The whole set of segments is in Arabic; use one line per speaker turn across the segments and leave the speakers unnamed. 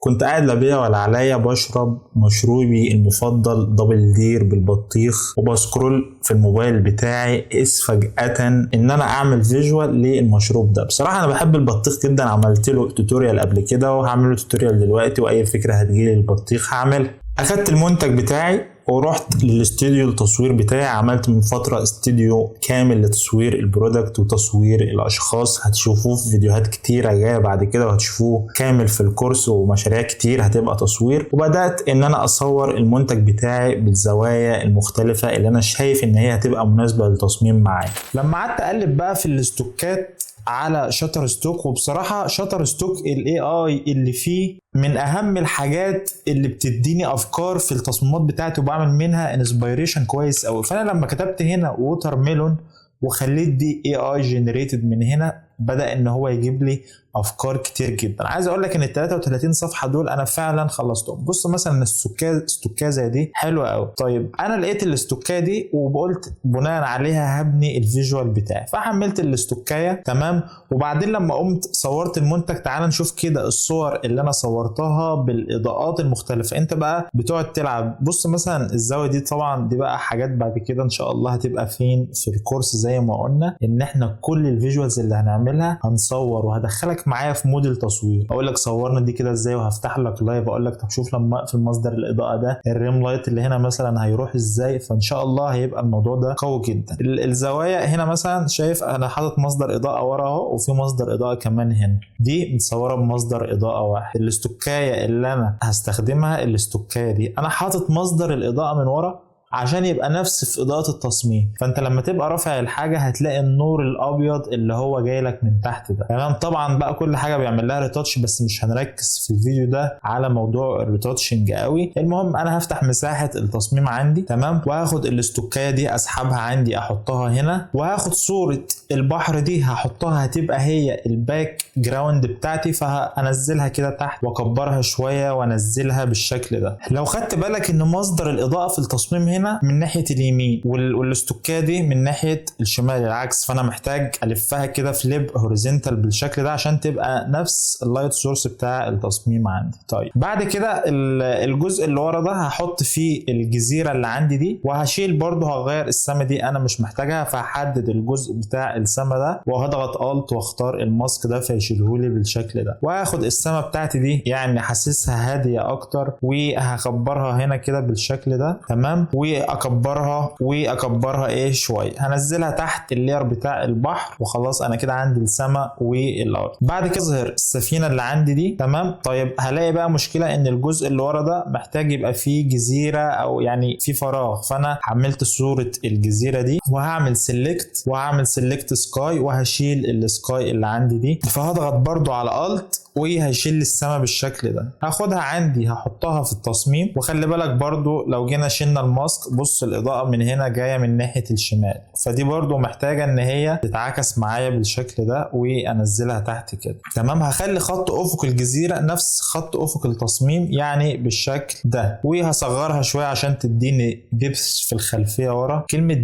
كنت قاعد لا بيا ولا عليا بشرب مشروبي المفضل دبل دير بالبطيخ وبسكرول في الموبايل بتاعي، إذ فجأة ان انا اعمل فيجوال للمشروب ده. بصراحة انا بحب البطيخ جدا، عملت له توتوريال قبل كده وهعمل له توتوريال دلوقتي، واي فكرة هتجيلي للبطيخ هعمل. اخدت المنتج بتاعي ورحت للاستوديو التصوير بتاعي، عملت من فترة استوديو كامل لتصوير البرودكت وتصوير الاشخاص، هتشوفوه في فيديوهات كتيرة جاية بعد كده وهتشوفوه كامل في الكورس، ومشاريع كتير هتبقى تصوير. وبدأت ان انا اصور المنتج بتاعي بالزوايا المختلفة اللي انا شايف ان هي هتبقى مناسبة للتصميم معايا. لما قعدت اقلب بقى في الاستوكات على شاتر ستوك، وبصراحة شاتر ستوك الاي اي اللي فيه من اهم الحاجات اللي بتديني افكار في التصميمات بتاعتي وبعمل منها انسبيريشن كويس قوي. فانا لما كتبت هنا ووتر ميلون وخليت دي اي اي جنريتد من هنا، بدأ ان هو يجيب لي افكار كتير جدا. عايز اقول لك ان ال 33 صفحه دول انا فعلا خلصتهم. بص مثلا استوكايه زي دي حلوه قوي. طيب انا لقيت الاستوكايه دي وقلت بناء عليها هبني الفيجوال بتاعي، فحملت الاستوكايه تمام. وبعدين لما قمت صورت المنتج، تعال نشوف كده الصور اللي انا صورتها بالاضاءات المختلفه. انت بقى بتقعد تلعب. بص مثلا الزاويه دي، طبعا دي بقى حاجات بعد كده ان شاء الله هتبقى فين في الكورس، زي ما قلنا ان احنا كل الفيجوالز اللي هنعملها هنصور وهدخلك معايا في مود التصوير. اقول لك صورنا دي كده ازاي، وهفتح لك لايف اقول لك طب شوف لما اقفل مصدر الاضاءه ده الريم لايت اللي هنا مثلا هيروح ازاي. فان شاء الله هيبقى الموضوع ده قوي جدا. الزوايا هنا مثلا شايف انا حاطط مصدر اضاءه ورا اهو، وفي مصدر اضاءه كمان هنا، دي متصوره بمصدر اضاءه واحد. الاستوكايه اللي انا هستخدمها الاستوكايه دي انا حاطط مصدر الاضاءه من ورا عشان يبقى نفس في اضاءة التصميم. فانت لما تبقى رافع الحاجة هتلاقي النور الابيض اللي هو جاي لك من تحت ده تمام. طبعا بقى كل حاجة بيعمل لها ريتاتش، بس مش هنركز في الفيديو ده على موضوع الريتاتشنج قوي. المهم انا هفتح مساحة التصميم عندي تمام، وهاخد الاستوكاية دي اسحبها عندي احطها هنا، وهاخد صورة البحر دي هحطها هتبقى هي الباك جراوند بتاعتي، فهنزلها كده تحت واكبرها شوية وانزلها بالشكل ده. لو خدت بالك ان مصدر الاضاءة في التصميم هنا من ناحية اليمين والاستوكايه دي من ناحية الشمال العكس، فانا محتاج الفها كده فليب هوريزونتال بالشكل ده عشان تبقى نفس اللايت سورس بتاع التصميم عندي. طيب بعد كده الجزء اللي ورا ده هحط فيه الجزيرة اللي عندي دي، وهشيل برضه هغير السما دي انا مش محتاجها، فهحدد الجزء بتاع السما ده وهضغط الت واختار الماسك ده فيشيلهولي بالشكل ده. وهاخد السما بتاعتي دي يعني حاسسها هادية اكتر، وهكبرها هنا كده بالشكل ده تمام، واكبرها ايه شويه، هنزلها تحت اللير بتاع البحر وخلاص. انا كده عندي السماء والارض. بعد كده اظهر السفينه اللي عندي دي تمام. طيب هلاقي بقى مشكله ان الجزء اللي ورا ده محتاج يبقى فيه جزيره او يعني فيه فراغ، فانا حملت صوره الجزيره دي وهعمل سيلكت وهعمل سيلكت سكاي وهشيل السكاي اللي عندي دي، فهضغط برضو على الت وهيشيل السما بالشكل ده. هاخدها عندي هحطها في التصميم. وخلي بالك برضو لو جينا شلنا الماسك، بص الاضاءة من هنا جاية من ناحية الشمال، فدي برضو محتاجة ان هي تتعكس معايا بالشكل ده وانزلها تحت كده تمام. هخلي خط افق الجزيرة نفس خط افق التصميم يعني بالشكل ده، وهصغرها شوية عشان تديني ديبث في الخلفية ورا. كلمة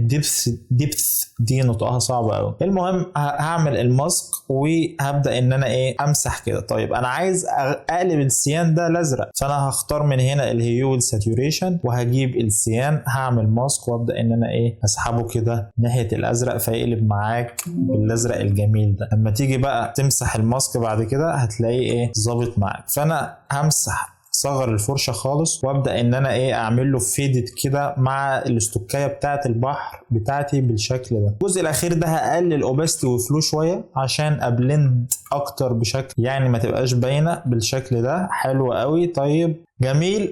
ديبث دي نطقها صعبة قوي. المهم هعمل الماسك وهبدأ ان انا ايه امسح كده. طيب انا عايز اقلب السيان ده الازرق، فانا هختار من هنا الهيو والساتوريشن وهجيب السيان، هعمل ماسك وابدا ان انا ايه اسحبه كده ناحيه الازرق فيقلب معاك بالازرق الجميل ده. لما تيجي بقى تمسح الماسك بعد كده هتلاقيه ايه ظابط معاك. فانا همسح صغر الفرشه خالص وابدا ان انا ايه اعمل له فيدت كده مع الاستوكايه بتاعه البحر بتاعتي بالشكل ده. الجزء الاخير ده هقلل اوباستي وفلو شويه عشان ابلند اكتر بشكل يعني ما تبقاش باينه بالشكل ده. حلو قوي. طيب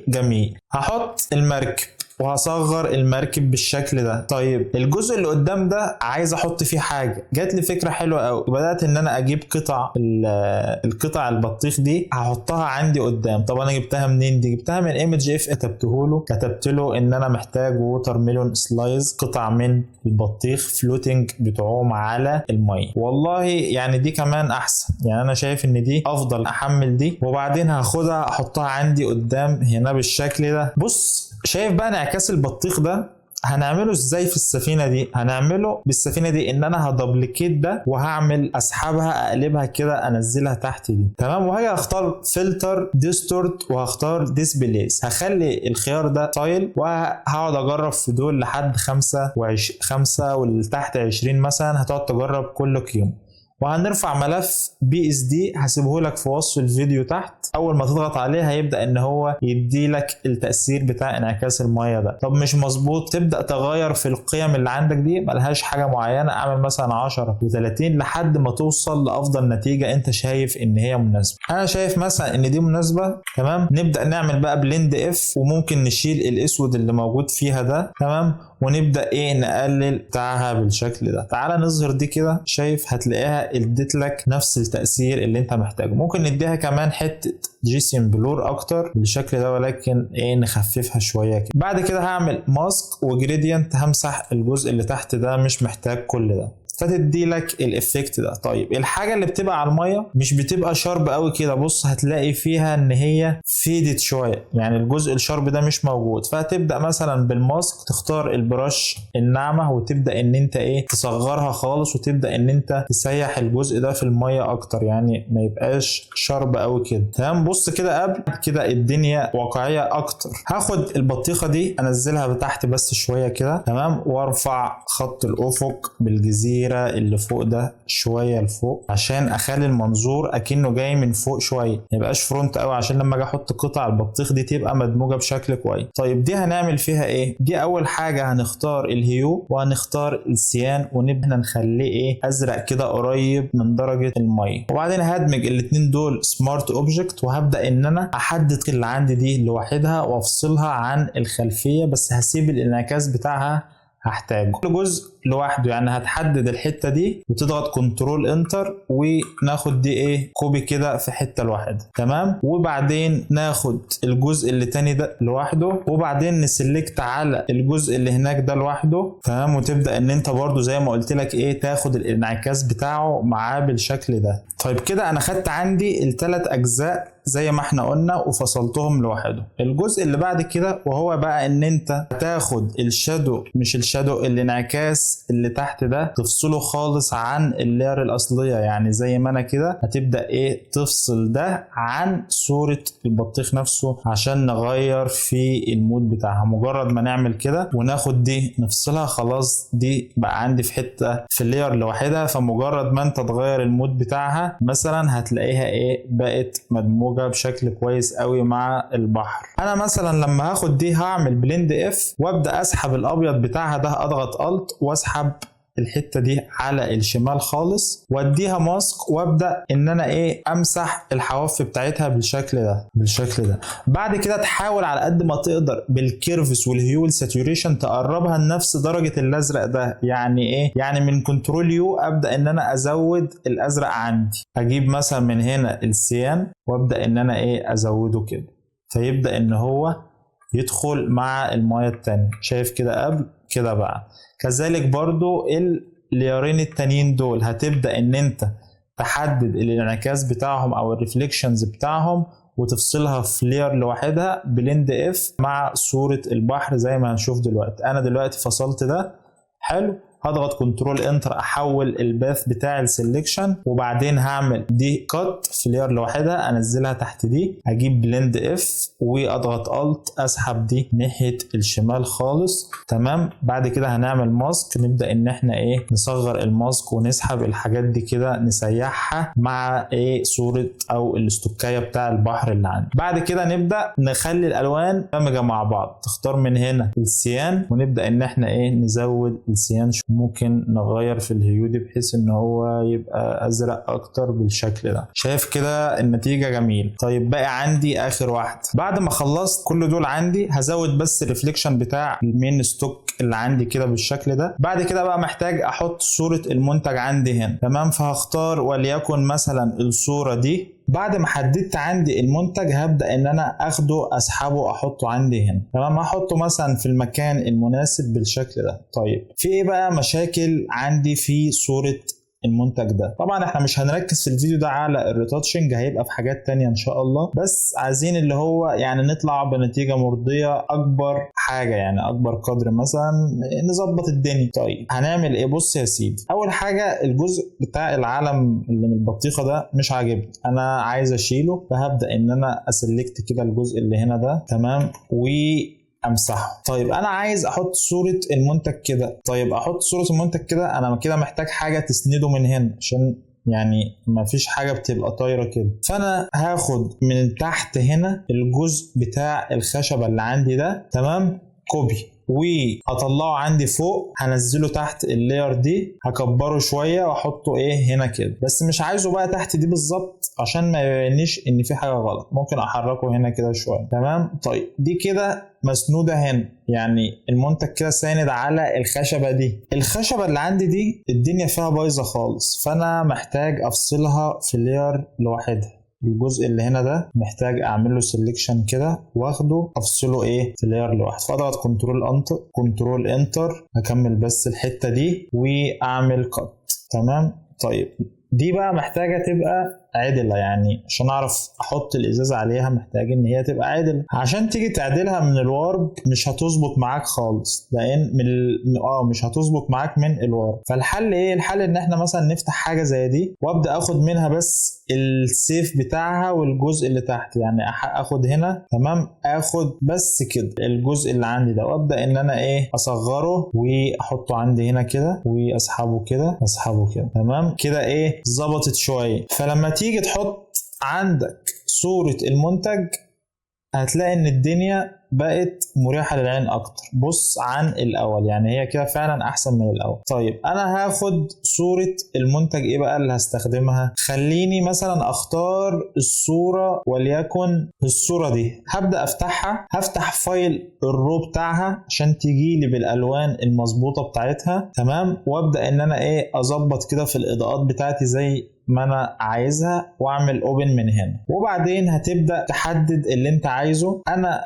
جميل. هحط المركب وهصغر المركب بالشكل ده. طيب الجزء اللي قدام ده عايز احط فيه حاجه، جات لي فكره حلوه قوي. بدات ان انا اجيب القطع البطيخ دي هحطها عندي قدام. طب انا جبتها منين دي؟ جبتها من ايمج اف. كتبت له ان انا محتاج ووتر ميلون سلايز، قطع من البطيخ فلوتنج بتعوم على الميه. والله يعني دي كمان احسن، يعني انا شايف ان دي افضل. احمل دي وبعدين هاخدها احطها عندي قدام هنا بالشكل ده. بص شايف بقى انعكاس البطيخ ده هنعمله ازاي في السفينه دي؟ هنعمله بالسفينه دي ان انا هدبليكيت ده وهعمل اسحبها اقلبها كده انزلها تحت دي، تمام. وهاجي اختار فلتر ديستورت وهختار ديسبليس، هخلي الخيار ده تايل وهقعد اجرب في دول لحد 5 والتحت 20 مثلا، هتقعد تجرب كل قيمه. وهنرفع ملف PSD هسيبه لك في وصف الفيديو تحت، اول ما تضغط عليه هيبدا ان هو يدي لك التاثير بتاع انعكاس الميه ده. طب مش مظبوط، تبدا تغير في القيم اللي عندك دي، ملهاش حاجه معينه، اعمل مثلا 10 و30 لحد ما توصل لافضل نتيجه انت شايف ان هي مناسبه. انا شايف مثلا ان دي مناسبه، تمام. نبدا نعمل بقى بلند اف، وممكن نشيل الاسود اللي موجود فيها ده، تمام، ونبدا نقلل بتاعها بالشكل ده. تعال نظهر دي كده، شايف هتلاقيها اديت لك نفس التاثير اللي انت محتاجه. ممكن نديها كمان حته جيسيم بلور اكتر بالشكل ده، ولكن نخففها شويه كده. بعد كده هعمل ماسك وجريدينت، همسح الجزء اللي تحت ده، مش محتاج كل ده، فتدي لك الافكت ده. طيب الحاجه اللي بتبقى على الميه مش بتبقى شارب قوي كده، بص هتلاقي فيها ان هي فيدت شويه، يعني الجزء الشارب ده مش موجود. فهتبدا مثلا بالماسك تختار البرش الناعمه وتبدا ان انت تصغرها خالص، وتبدا ان انت تسيح الجزء ده في الميه اكتر، يعني ما يبقاش شارب قوي كده، تمام. بص كده قبل كده الدنيا واقعيه اكتر. هاخد البطيخه دي انزلها تحت بس شويه كده، تمام، وارفع خط الافق بالجزيره اللي فوق ده شويه لفوق، عشان اخلي المنظور اكنه جاي من فوق شويه، ما يبقاش فرونت قوي، عشان لما اجي احط قطع البطيخ دي تبقى مدموجه بشكل كويس. طيب دي هنعمل فيها ايه؟ دي اول حاجه هنختار الهيو وهنختار السيان، ونبدا نخليه ازرق كده قريب من درجه الميه. وبعدين هدمج الاثنين دول سمارت اوبجكت، وهبدا ان انا احدد اللي عندي دي لوحدها وافصلها عن الخلفيه، بس هسيب الانعكاس بتاعها هحتاجه كل جزء لوحده. يعني هتحدد الحته دي وتضغط كنترول انتر، وناخد دي كوبي كده في حته لوحدها، تمام. وبعدين ناخد الجزء اللي تاني ده لوحده، وبعدين نسلكت على الجزء اللي هناك ده لوحده، تمام. وتبدا ان انت برضو زي ما قلت لك تاخد الانعكاس بتاعه معاه بالشكل ده. طيب كده انا خدت عندي الثلاث اجزاء زي ما احنا قلنا وفصلتهم لوحده. الجزء اللي بعد كده وهو بقى ان انت هتاخد الشادو، مش الشادو، الانعكاس اللي تحت ده تفصله خالص عن اللاير الاصليه. يعني زي ما انا كده هتبدا تفصل ده عن صوره البطيخ نفسه عشان نغير في المود بتاعها. مجرد ما نعمل كده وناخد دي نفصلها، خلاص دي بقى عندي في حته في اللاير لوحدها. فمجرد ما انت تغير المود بتاعها مثلا هتلاقيها بقت مدموجه بشكل كويس قوي مع البحر. انا مثلا لما هاخد دي هعمل بلند اف وابدا اسحب الابيض بتاعها ده، اضغط الت واسحب الحته دي على الشمال خالص واديها ماسك، وابدا ان انا امسح الحواف بتاعتها بالشكل ده. بعد كده تحاول على قد ما تقدر بالكيرفس والهيو والساتوريشن تقربها لنفس درجه الازرق ده. يعني يعني من كنترول يو ابدا ان انا ازود الازرق عندي، اجيب مثلا من هنا السيان وابدا ان انا ازوده كده، فيبدا ان هو يدخل مع المايه التانية. شايف كده قبل كده بقى. كذلك برضو الليارين التانيين دول هتبدأ ان انت تحدد الانعكاس بتاعهم او الريفليكشنز بتاعهم وتفصلها في لير لوحدها بلند اف مع صورة البحر زي ما هنشوف دلوقتي. انا دلوقتي فصلت ده، حلو. هضغط كنترول انتر احول الباث بتاع السلكشن، وبعدين هعمل دي كات في لير لوحدها انزلها تحت دي، اجيب بلند اف واضغط الت اسحب دي ناحيه الشمال خالص، تمام. بعد كده هنعمل ماسك، نبدا ان احنا نصغر الماسك ونسحب الحاجات دي كده نسيحها مع صوره او الاستوكايه بتاع البحر اللي عندي. بعد كده نبدا نخلي الالوان دمجه مع بعض، تختار من هنا السيان ونبدا ان احنا نزود السيان، ممكن نغير في الهيو دي بحيث ان هو يبقى ازرق اكتر بالشكل ده. شايف كده النتيجه جميل. طيب بقى عندي اخر واحد. بعد ما خلصت كل دول عندي هزود بس الريفليكشن بتاع المين ستوك اللي عندي كده بالشكل ده. بعد كده بقى محتاج احط صوره المنتج عندي هنا، تمام. فهختار وليكن مثلا الصوره دي. بعد ما حددت عندي المنتج هبدأ ان انا اخده اسحبه احطه عندي هنا، تمام. هحطه مثلا في المكان المناسب بالشكل ده. طيب في بقى مشاكل عندي في صورة المنتج ده. طبعا احنا مش هنركز في الفيديو ده على الريتاتشنج، هيبقى في حاجات تانية ان شاء الله، بس عايزين اللي هو يعني نطلع بنتيجة مرضية اكبر حاجة، يعني اكبر قدر مثلا نظبط الدنيا. طيب هنعمل ايه؟ بص يا سيدي، اول حاجة الجزء بتاع العلم اللي من البطيخة ده مش عاجبني، انا عايز اشيله، فهبدأ ان انا اسلكت كده الجزء اللي هنا ده، تمام، امسحه. طيب انا عايز احط صورة المنتج كده. طيب احط صورة المنتج كده، انا كده محتاج حاجة تسنده من هنا، عشان يعني مفيش حاجة بتبقى طايرة كده. فانا هاخد من تحت هنا الجزء بتاع الخشبة اللي عندي ده، تمام، كوبي، وهطلعه عندي فوق، هنزله تحت اللاير دي، هكبره شويه واحطه ايه هنا كده، بس مش عايزه بقى تحت دي بالظبط عشان ما يبينيش ان في حاجه غلط. ممكن احركه هنا كده شويه، تمام. طيب دي كده مسنوده هنا، يعني المنتج كده ساند على الخشبه دي. الخشبه اللي عندي دي الدنيا فيها بايظه خالص، فانا محتاج افصلها في لاير لوحدها. الجزء اللي هنا ده محتاج اعمل له سيلكشن كده واخده افصله ايه في لاير لوحده، فاضغط كنترول انتر، هكمل بس الحته دي واعمل كات، تمام. طيب دي بقى محتاجه تبقى عدله، يعني عشان اعرف احط الازازه عليها محتاج ان هي تبقى عدله. عشان تيجي تعدلها من الوارب مش هتظبط معاك خالص، لان مش هتظبط معاك من الوارب. فالحل ايه؟ الحل ان احنا مثلا نفتح حاجه زي دي وابدا اخد منها بس السيف بتاعها والجزء اللي تحت، يعني اخد هنا، تمام، اخد بس كده الجزء اللي عندي ده، وابدا ان انا ايه اصغره واحطه عندي هنا كده، واسحبه كده اسحبه كده، تمام كده، ايه ظبطت شويه. فلما تيجي تحط عندك صورة المنتج هتلاقي ان الدنيا بقت مريحة للعين اكتر، بص عن الاول، يعني هي كده فعلا احسن من الاول. طيب انا هاخد صورة المنتج ايه بقى اللي هستخدمها؟ خليني مثلا اختار الصورة، وليكن الصورة دي، هبدأ افتحها، هفتح فايل الرو بتاعها عشان تجيلي بالالوان المظبوطة بتاعتها، تمام، وابدأ ان انا ايه اظبط كده في الاضاءات بتاعتي زي ما انا عايزها، واعمل اوبن من هنا. وبعدين هتبدا تحدد اللي انت عايزه. انا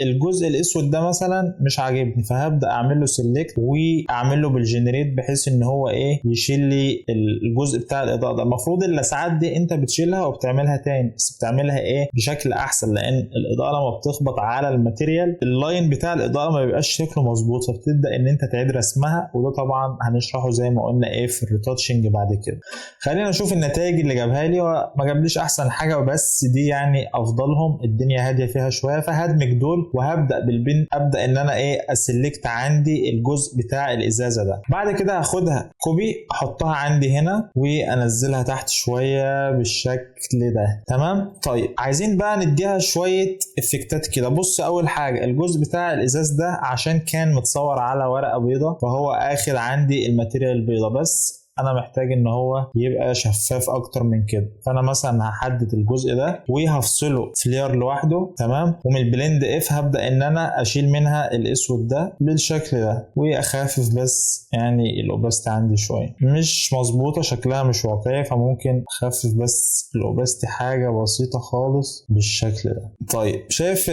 الجزء الاسود ده مثلا مش عاجبني، فهبدا اعمل له سيلكت واعمل له بالجنريت، بحيث ان هو ايه يشيل لي الجزء بتاع الاضاءه ده. المفروض اللسعات دي انت بتشيلها وبتعملها تاني، بس بتعملها ايه بشكل احسن، لان الاضاءه لما بتخبط على الماتيريال اللاين بتاع الاضاءه ما بيبقاش شكله مظبوط، فبتبدا ان انت تعيد رسمها، وده طبعا هنشرحه زي ما قلنا ايه في الريتاتشنج بعد كده. خلينا نشوف النتائج اللي جابها لي، وما جابليش احسن حاجه، بس دي يعني افضلهم، الدنيا هاديه فيها شويه. فهدمج دول وهبدا بالبن، ابدا ان انا ايه اسلكت عندي الجزء بتاع الازازه ده. بعد كده هاخدها كوبي احطها عندي هنا وانزلها تحت شويه بالشكل ده، تمام. طيب عايزين بقى نديها شويه افكتات كده. بص اول حاجه الجزء بتاع الازاز ده عشان كان متصور على ورقه بيضه، فهو اخد عندي الماتيريال البيضه، بس انا محتاج ان هو يبقى شفاف اكتر من كده. فانا مثلا هحدد الجزء ده وهفصله في لير لوحده، تمام، ومن البلند اف هبدا ان انا اشيل منها الاسود ده بالشكل ده، واخفف بس يعني الاوباستي عندي شويه مش مظبوطه، شكلها مش واقعي، فممكن اخفف بس الاوباستي حاجه بسيطه خالص بالشكل ده. طيب شايف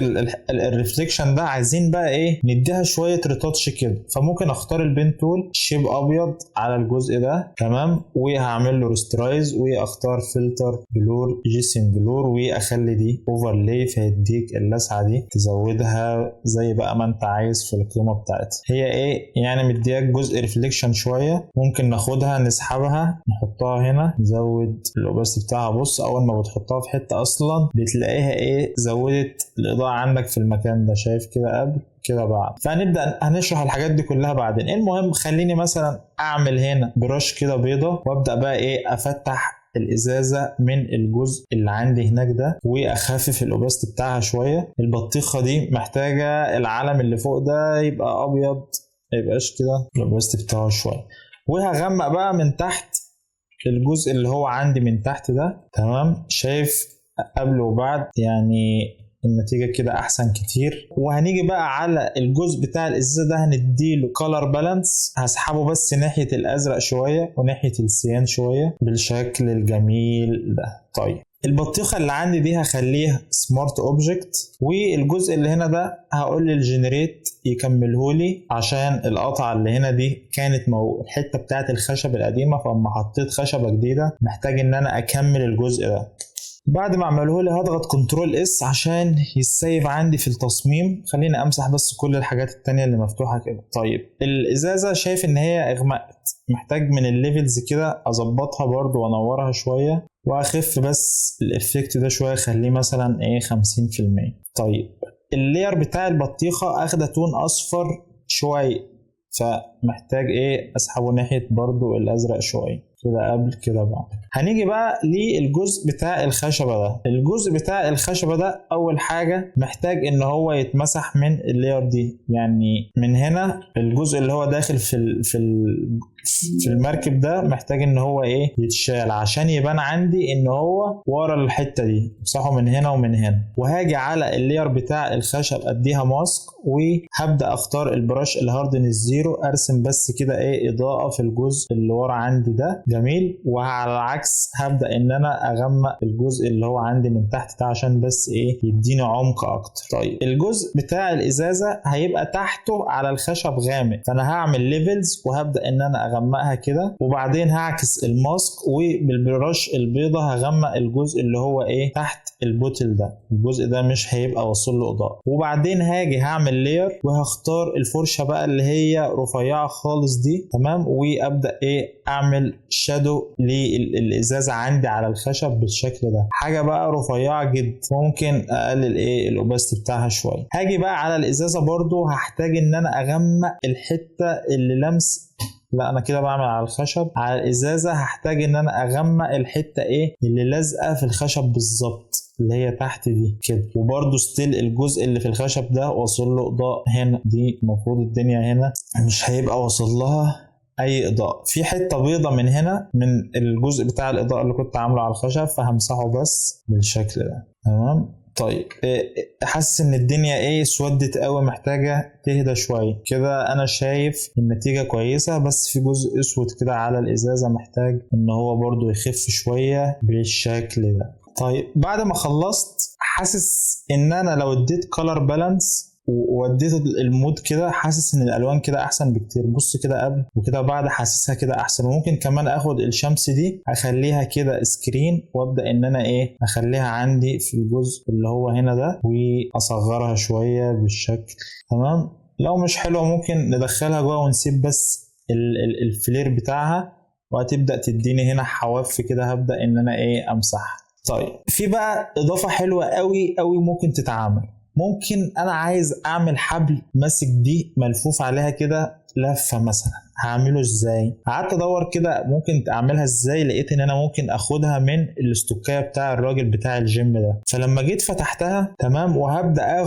الريفليكشن ده؟ عايزين بقى ايه نديها شويه ريتاتش كده، فممكن اختار البين تول شيب ابيض على الجزء ده، تمام، وهعمل له ريسترايز، واختار فلتر بلور جيسم بلور، واخلي دي اوفرلاي، فيديك اللسعه دي تزودها زي بقى ما انت عايز في القيمه بتاعتها. هي ايه يعني مدياك جزء ريفليكشن شويه، ممكن ناخدها نسحبها نحطها هنا، نزود الاوباستي بتاعها. بص اول ما بتحطها في حته اصلا بتلاقيها ايه زودت الاضاءه عندك في المكان ده، شايف كده قبل كده بعد. فهنبدا هنشرح الحاجات دي كلها بعدين. المهم خليني مثلا اعمل هنا برش كده بيضه، وابدا بقى ايه افتح الازازه من الجزء اللي عندي هناك ده، واخفف الاوباستي بتاعها شويه. البطيخه دي محتاجه العلم اللي فوق ده يبقى ابيض، ما يبقاش كده الاوباستي بتاعه شويه. وهغمق بقى من تحت الجزء اللي هو عندي من تحت ده، تمام، شايف قبل وبعد، يعني النتيجة كده أحسن كتير. وهنيجي بقى على الجزء بتاع الإزازة ده هنديله color balance، هسحبه بس ناحية الأزرق شوية وناحية السيان شوية بالشكل الجميل ده. طيب البطيخه اللي عندي دي هخليها سمارت اوبجكت، والجزء اللي هنا ده هقول للجنريت يكملهولي عشان القطعه اللي هنا دي كانت الحته بتاعت الخشب القديمه، فاما حطيت خشبه جديده محتاج ان انا اكمل الجزء ده. بعد ما عمله لي هضغط كنترول اس عشان يسيف عندي في التصميم. خليني امسح بس كل الحاجات التانية اللي مفتوحة كده. طيب الازازة شايف ان هي اغمقت، محتاج من الليفلز كده اظبطها برضو وانورها شوية واخف بس الافكت ده شوية، خليه مثلا 50%. طيب اللاير بتاع البطيخة اخده تون اصفر شوية، فمحتاج اسحبه ناحية برضو الازرق شوية، كده قبل كده بعد. هنيجي بقى للجزء بتاع الخشبة ده. الجزء بتاع الخشبة ده اول حاجة محتاج ان هو يتمسح من اللاير دي، يعني من هنا الجزء اللي هو داخل في المركب ده محتاج ان هو يتشال عشان يبان عندي ان هو ورا الحتة دي. امسحه من هنا ومن هنا، وهاجي على اللاير بتاع الخشب اديها ماسك، وهبدأ اختار البراش الهاردن الزيرو، ارسم بس كده اضاءة في الجزء اللي ورا عندي ده. جميل. وعلى العكس هبدأ ان انا اغمق الجزء اللي هو عندي من تحت ده عشان بس يديني عمق اكتر. طيب الجزء بتاع الازازة هيبقى تحته على الخشب غامق، فانا هعمل ليفلز وهبدأ ان انا اغمقها كده، وبعدين هعكس الماسك وبالبراش البيضة هغمق الجزء اللي هو تحت البوتل ده. الجزء ده مش هيبقى واصل له اضاءة. وبعدين هاجي هعمل لاير وهختار الفرشة بقى اللي هي رفيعة خالص دي، تمام، وابدأ اعمل شادو للازازة عندي على الخشب بالشكل ده. حاجة بقى رفيعة جدا، ممكن اقلل الاوباستي بتاعها شوية. هاجي بقى على الازازة برضو هحتاج ان انا اغمق الحتة اللي لمس، لا انا كده بعمل على الخشب. على الازازة هحتاج ان انا اغمق الحتة اللي لازقة في الخشب بالظبط، اللي هي تحت دي كده. وبرده ستيل الجزء اللي في الخشب ده واصل له اضاءة هنا، دي المفروض الدنيا هنا مش هيبقى واصل لها اي اضاءة. في حتة بيضة من هنا من الجزء بتاع الاضاءة اللي كنت عامله على الخشب، فهمسحه بس بالشكل ده. تمام. طيب حاسس ان الدنيا سودت قوي، محتاجة تهدى شوية كده. انا شايف النتيجة كويسة، بس في جزء اسود كده على الازازة محتاج ان هو برضو يخف شوية بالشكل ده. طيب بعد ما خلصت حاسس ان انا لو اديت color balance ووديت المود كده، حاسس ان الالوان كده احسن بكتير. بص كده قبل وكده بعد، حاسسها كده احسن. وممكن كمان اخد الشمس دي اخليها كده سكرين، وابدا ان انا اخليها عندي في الجزء اللي هو هنا ده، واصغرها شويه بالشكل. تمام. لو مش حلوه ممكن ندخلها جوه ونسيب بس الفلير بتاعها، وهتبدا تديني هنا حواف كده. هبدا ان انا امسحها. طيب في بقى اضافه حلوه قوي قوي ممكن تتعمل. ممكن انا عايز اعمل حبل ماسك دي ملفوف عليها كده لفه مثلا، هعمله ازاي؟ قعدت ادور كده ممكن اعملها ازاي، لقيت ان انا ممكن اخدها من الاستوكايه بتاع الراجل بتاع الجيم ده. فلما جيت فتحتها تمام، وهبدا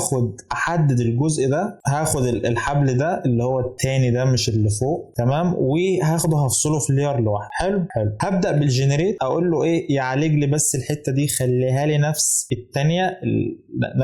احدد الجزء ده، هاخد الحبل ده اللي هو التاني ده مش اللي فوق، تمام، وهاخده هفصله في لير لوحده. حلو. هبدا بالجنريت اقول له يعالج لي بس الحته دي، خليها لي نفس التانيه،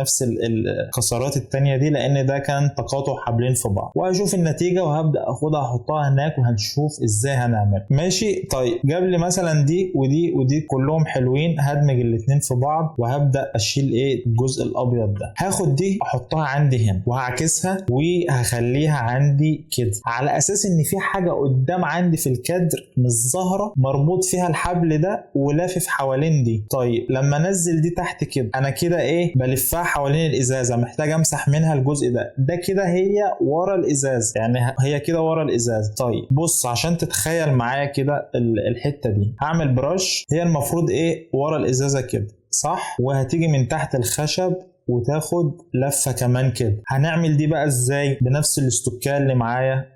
نفس الكسرات التانيه دي، لان ده كان تقاطع حبلين في بعض. وهشوف النتيجه وهبدا اخدها احطها هناك، وهنشوف ازاي هنعمل. ماشي. طيب جاب لي مثلا دي ودي كلهم حلوين، هدمج الاتنين في بعض، وهبدا اشيل الجزء الابيض ده. هاخد دي احطها عندي هنا، وهعكسها وهخليها عندي كده، على اساس ان في حاجه قدام عندي في الكادر مش ظاهره مربوط فيها الحبل ده ولافف حوالين دي. طيب لما انزل دي تحت كده، انا كده بلفها حوالين الازازه، محتاج امسح منها الجزء ده كده هي ورا الازازه، يعني هي كده ورا الازازه. طيب بص عشان تتخيل معايا كده الحته دي، هعمل براش هي المفروض ورا الازازه كده، صح؟ وهتيجي من تحت الخشب وتاخد لفه كمان كده. هنعمل دي بقى ازاي؟ بنفس الاستوكال اللي معايا.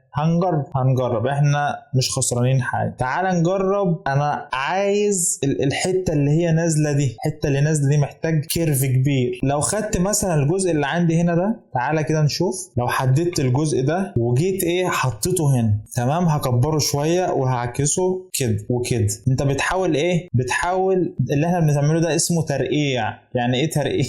هنجرب، احنا مش خسرانين حاجه. تعال نجرب. انا عايز الحته اللي هي نازله دي، الحته اللي نازله دي محتاج كيرف كبير. لو خدت مثلا الجزء اللي عندي هنا ده، تعالى كده نشوف. لو حددت الجزء ده وجيت حطيته هنا، تمام، هكبره شويه وهعكسه كده وكده. انت بتحاول بتحاول اللي احنا بنعمله ده اسمه ترقيع. يعني ترقيع؟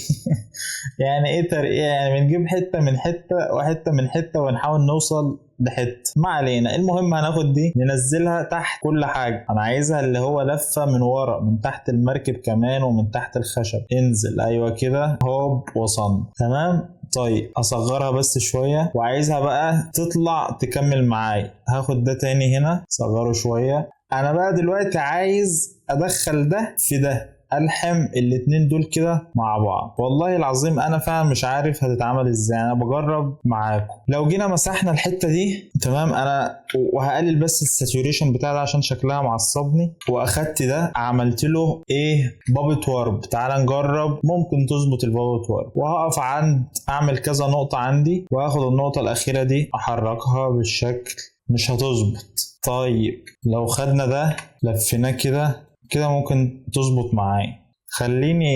يعني ايه ترقيع؟ يعني بنجيب حته من حته وحته من حته ونحاول نوصل لحته. ما علينا، المهم هناخد دي ننزلها تحت كل حاجه. انا عايزها اللي هو لفه من ورا، من تحت المركب كمان ومن تحت الخشب. انزل، ايوه كده، هوب وصلنا تمام. طيب اصغرها بس شويه، وعايزها بقى تطلع تكمل معايا. هاخد ده تاني هنا اصغره شويه. انا بقى دلوقتي عايز ادخل ده في ده، الحم الاتنين دول كده مع بعض. والله العظيم انا فعلا مش عارف هتتعمل ازاي، انا بجرب معاكم. لو جينا مسحنا الحته دي تمام، انا وهقلل بس الساتوريشن بتاع ده عشان شكلها معصبني، واخدت ده عملت له ايه، بابت وارب. تعال نجرب، ممكن تظبط البابت وارب. وهقف عند اعمل كذا نقطه عندي، واخد النقطه الاخيره دي احركها بالشكل، مش هتظبط. طيب لو خدنا ده لفيناه كده كده ممكن تظبط معايا. خليني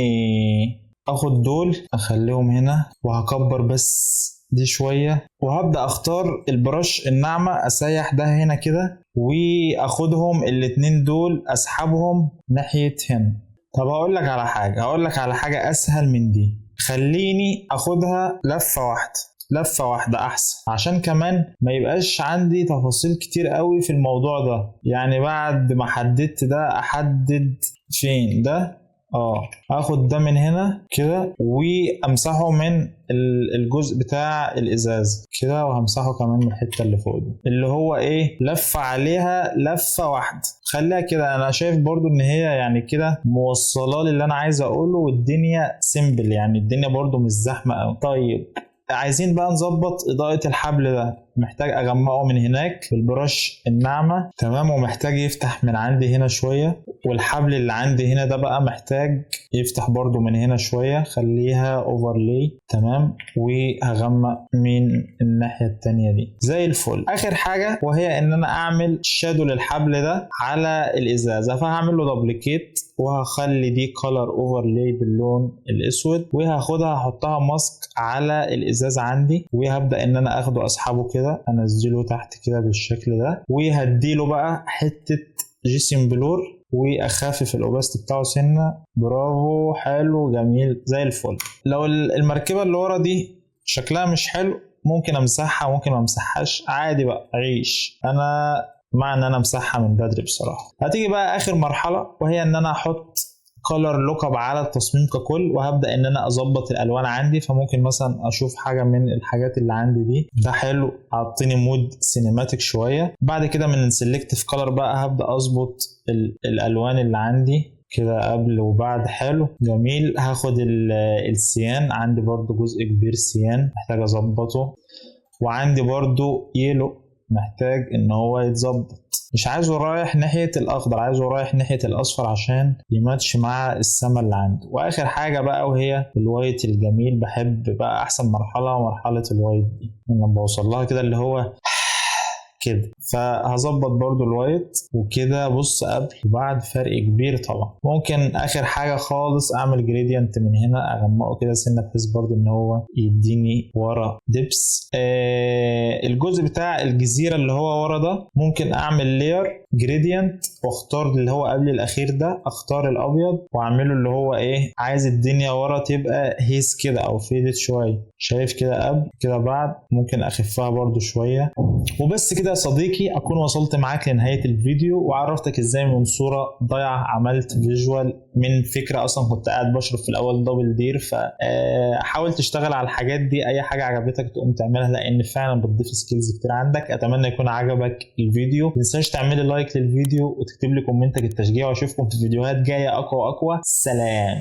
اخد دول اخليهم هنا، وهكبر بس دي شوية، وهبدأ اختار البرش الناعمة، اسيح ده هنا كده، واخدهم الاتنين دول اسحبهم ناحية هنا. طب هقول لك على حاجة اسهل من دي. خليني اخدها لفة واحدة احسن، عشان كمان ما يبقاش عندي تفاصيل كتير قوي في الموضوع ده. يعني بعد ما حددت ده احدد فين ده. هاخد ده من هنا كده وامسحه من الجزء بتاع الازاز كده، وهمسحه كمان من الحته اللي فوق دي، اللي هو ايه، لفه عليها لفه واحده. خليها كده، انا شايف برضو ان هي يعني كده موصله للي انا عايز اقوله، والدنيا سيمبل، يعني الدنيا برضو مش زحمه قوي. طيب عايزين بقى نظبط اضاءة الحبل ده، محتاج اغمقه من هناك بالبرش الناعمة تمام، ومحتاج يفتح من عندي هنا شوية، والحبل اللي عندي هنا ده بقى محتاج يفتح برضو من هنا شوية. خليها اوفرلي تمام، وهغمق من الناحية التانية دي زي الفل. اخر حاجة وهي ان انا اعمل شادو للحبل ده على الازازة، فهعمل له دبليكيت، وهخلي دي كولر اوفرلي باللون الاسود، وهاخدها احطها ماسك على الازاز عندي، وهبدأ ان انا اخده اسحبه كده، انزله تحت كده بالشكل ده، وهديله بقى حتة جيسيم بلور، واخفف الاوباست بتاعه سنة. برافو، حلو جميل زي الفل. لو المركبة اللي ورا دي شكلها مش حلو، ممكن امسحها ممكن ما امسحهاش، عادي بقى عيش. انا مع ان انا امسحها من بدري بصراحة. هتيجي بقى اخر مرحلة، وهي ان انا احط color lookup على التصميم ككل، وهبدأ ان انا اظبط الالوان عندي. فممكن مثلا اشوف حاجة من الحاجات اللي عندي دي، ده حلو اعطيني مود سينماتيك شوية. بعد كده من سيلكتيف color بقى هبدأ اظبط الالوان اللي عندي كده قبل وبعد. حلو جميل. هاخد السيان، عندي برضو جزء كبير سيان محتاج اظبطه، وعندي برضو يلو محتاج ان هو يتظبط. مش عايزه رايح ناحية الأخضر، عايزه رايح ناحية الأصفر عشان يماتش مع السما اللي عندي. وآخر حاجة بقى وهي الوايت الجميل. بحب بقى أحسن مرحلة الوايت دي لما بوصل لها كده، اللي هو كده. فهظبط برضو الوايت وكده. بص، قبل وبعد فرق كبير طبعا. ممكن اخر حاجة خالص اعمل جريدينت من هنا، اغمقه كده سنة بحيث برضو ان هو يديني ورا دبس. الجزء بتاع الجزيرة اللي هو ورا ده ممكن اعمل لاير جريدينت، واختار اللي هو قبل الاخير ده، اختار الابيض واعمله اللي هو ايه، عايز الدنيا ورا تبقى هيس كده او فيدت شوية. شايف كده قبل كده بعد، ممكن اخفها برضو شوية. وبس كده يا صديقي، اكون وصلت معاك لنهاية الفيديو، وعرفتك ازاي من صورة ضايعة عملت فيجوال من فكرة اصلا كنت قاعد بشرب في الاول دبل دير. فحاول تشتغل على الحاجات دي، اي حاجة عجبتك تقوم تعملها، لان فعلا بتضيف سكيلز كتير عندك. اتمنى يكون عجبك الفيديو. متنساش تعملي لايك للفيديو وتكتب لي كومنتك التشجيع، واشوفكم في فيديوهات جاية اقوى واقوى. سلام.